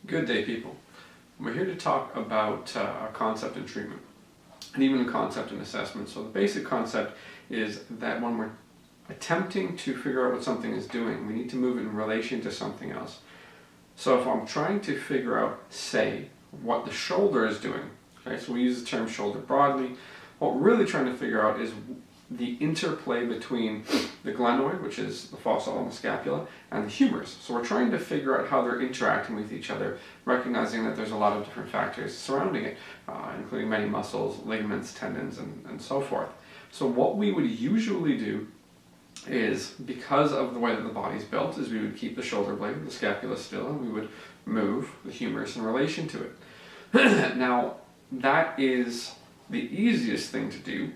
Good day, people. We're here to talk about a concept in treatment, and even a concept in assessment. So the basic concept is that when we're attempting to figure out what something is doing, we need to move it in relation to something else. So if I'm trying to figure out, say, what the shoulder is doing, okay, so we use the term shoulder broadly, what we're really trying to figure out is the interplay between the glenoid, which is the fossa on the scapula, and the humerus. So we're trying to figure out how they're interacting with each other, recognizing that there's a lot of different factors surrounding it, including many muscles, ligaments, tendons, and so forth. So what we would usually do is, because of the way that the body's built, is we would keep the shoulder blade, the scapula still, and we would move the humerus in relation to it. Now, that is the easiest thing to do,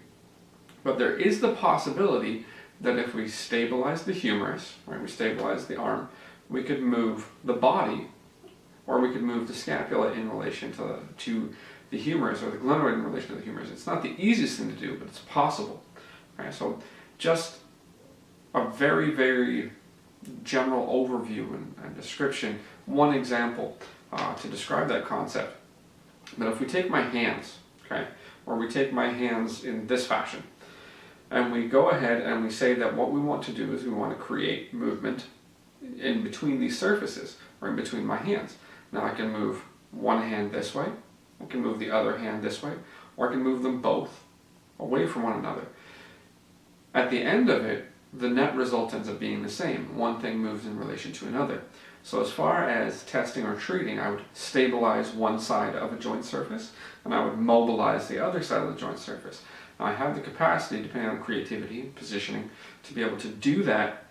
but there is the possibility that if we stabilize the humerus, right, we stabilize the arm, we could move the body, or we could move the scapula in relation to the humerus, or the glenoid in relation to the humerus. It's not the easiest thing to do, but it's possible. Okay, so just a very, very general overview and description, one example to describe that concept. But if we take my hands, okay, or we take my hands in this fashion, and we go ahead and we say that what we want to do is we want to create movement in between these surfaces, or in between my hands. Now I can move one hand this way, I can move the other hand this way, or I can move them both away from one another. At the end of it, the net result ends up being the same. One thing moves in relation to another. So as far as testing or treating, I would stabilize one side of a joint surface, and I would mobilize the other side of the joint surface. Now I have the capacity, depending on creativity and positioning, to be able to do that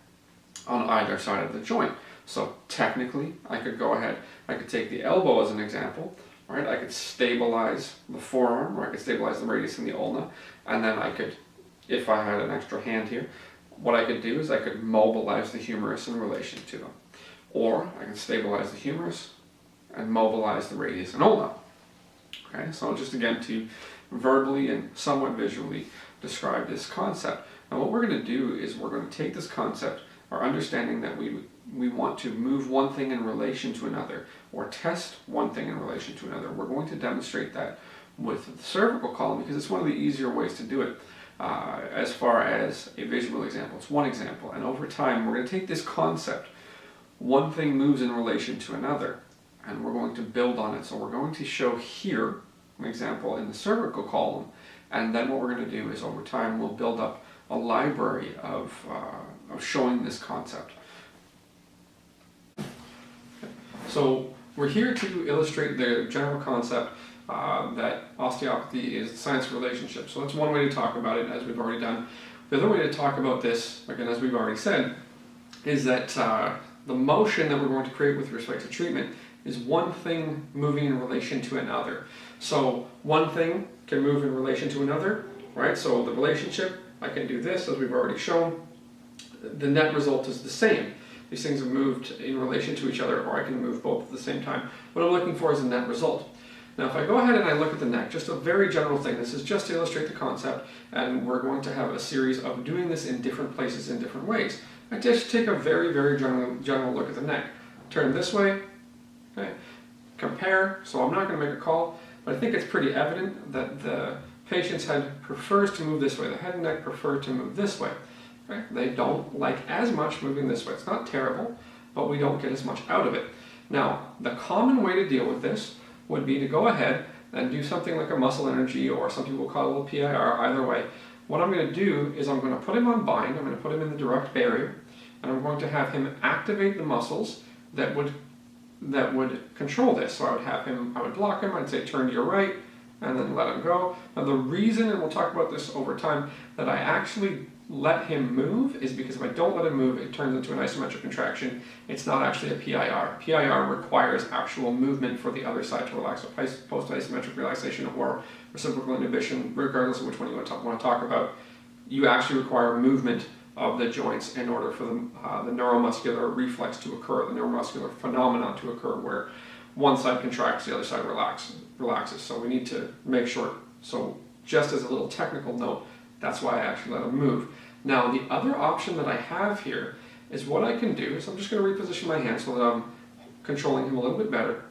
on either side of the joint. So technically, I could go ahead, I could take the elbow as an example, right? I could stabilize the forearm, or I could stabilize the radius and the ulna, and then I could, if I had an extra hand here, what I could do is I could mobilize the humerus in relation to them. Or I can stabilize the humerus and mobilize the radius and ulna. Okay, so just again to verbally and somewhat visually describe this concept. Now what we're going to do is we're going to take this concept, our understanding that we want to move one thing in relation to another, or test one thing in relation to another. We're going to demonstrate that with the cervical column because it's one of the easier ways to do it. As far as a visual example, it's one example, and over time we're going to take this concept, one thing moves in relation to another, and we're going to build on it. So we're going to show here an example in the cervical column, and then what we're going to do is over time we'll build up a library of showing this concept. So we're here to illustrate the general concept that osteopathy is the science of relationship. So that's one way to talk about it, as we've already done. The other way to talk about this, again, as we've already said, is that the motion that we're going to create with respect to treatment is one thing moving in relation to another. So one thing can move in relation to another, right? So the relationship, I can do this, as we've already shown. The net result is the same. These things have moved in relation to each other, or I can move both at the same time. What I'm looking for is a net result. Now if I go ahead and I look at the neck, just a very general thing, this is just to illustrate the concept, and we're going to have a series of doing this in different places in different ways. I just take a very, very general look at the neck. Turn this way, okay, compare, so I'm not going to make a call, but I think it's pretty evident that the patient's head prefers to move this way. The head and neck prefer to move this way. Okay? They don't like as much moving this way. It's not terrible, but we don't get as much out of it. Now, the common way to deal with this would be to go ahead and do something like a muscle energy, or some people call it a little PIR, either way. What I'm going to do is I'm going to put him on bind, I'm going to put him in the direct barrier, and I'm going to have him activate the muscles that would control this. So I would block him, I'd say turn to your right, and then let him go. Now the reason, and we'll talk about this over time, that I actually let him move is because if I don't let him move, it turns into an isometric contraction. It's not actually a PIR. PIR requires actual movement for the other side to relax. So post-isometric relaxation or reciprocal inhibition, regardless of which one you want to talk about, you actually require movement of the joints in order for the neuromuscular reflex to occur, the neuromuscular phenomenon to occur, where one side contracts, the other side relaxes. So we need to make sure. So just as a little technical note, that's why I actually let him move. Now the other option that I have here is what I can do is I'm just going to reposition my hand so that I'm controlling him a little bit better.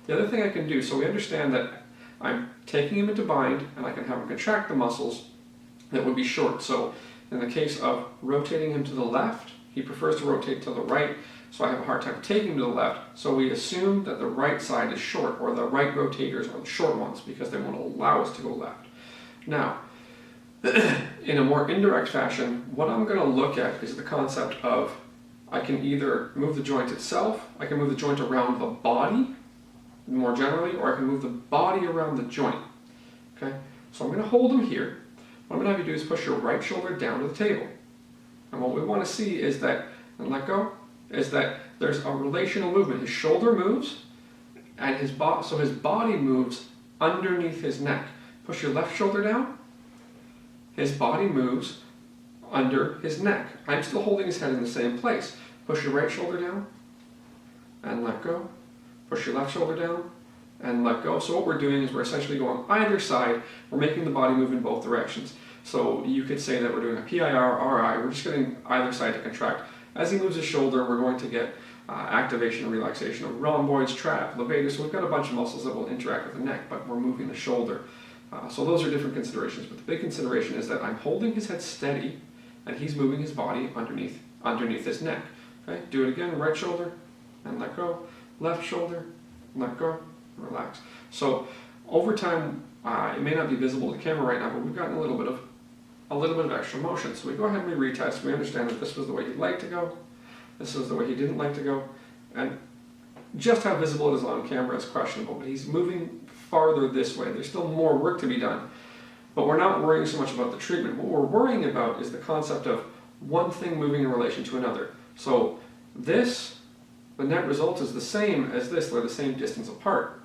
The other thing I can do, so we understand that I'm taking him into bind and I can have him contract the muscles that would be short. So in the case of rotating him to the left, he prefers to rotate to the right, so I have a hard time taking him to the left. So we assume that the right side is short, or the right rotators are the short ones, because they won't allow us to go left. Now, in a more indirect fashion, what I'm going to look at is the concept of I can either move the joint itself, I can move the joint around the body more generally, or I can move the body around the joint. Okay, so I'm going to hold him here. What I'm going to have you do is push your right shoulder down to the table. And what we want to see is that, and let go, is that there's a relational movement. His shoulder moves, and his body moves underneath his neck. Push your left shoulder down, his body moves under his neck. I'm still holding his head in the same place. Push your right shoulder down, and let go. Push your left shoulder down, and let go. So what we're doing is we're essentially going either side. We're making the body move in both directions. So you could say that we're doing a PIR, RI. We're just getting either side to contract. As he moves his shoulder, we're going to get activation and relaxation of rhomboids, trap, levator. So we've got a bunch of muscles that will interact with the neck, but we're moving the shoulder. So those are different considerations. But the big consideration is that I'm holding his head steady, and he's moving his body underneath his neck. Okay, do it again. Right shoulder, and let go. Left shoulder, let go, relax. So over time, it may not be visible to the camera right now, but we've gotten a little bit of extra motion. So we go ahead and we retest. We understand that this was the way he'd like to go, this was the way he didn't like to go, and just how visible it is on camera is questionable, but he's moving farther this way. There's still more work to be done, but we're not worrying so much about the treatment. What we're worrying about is the concept of one thing moving in relation to another. So this, the net result is the same as this, they're the same distance apart.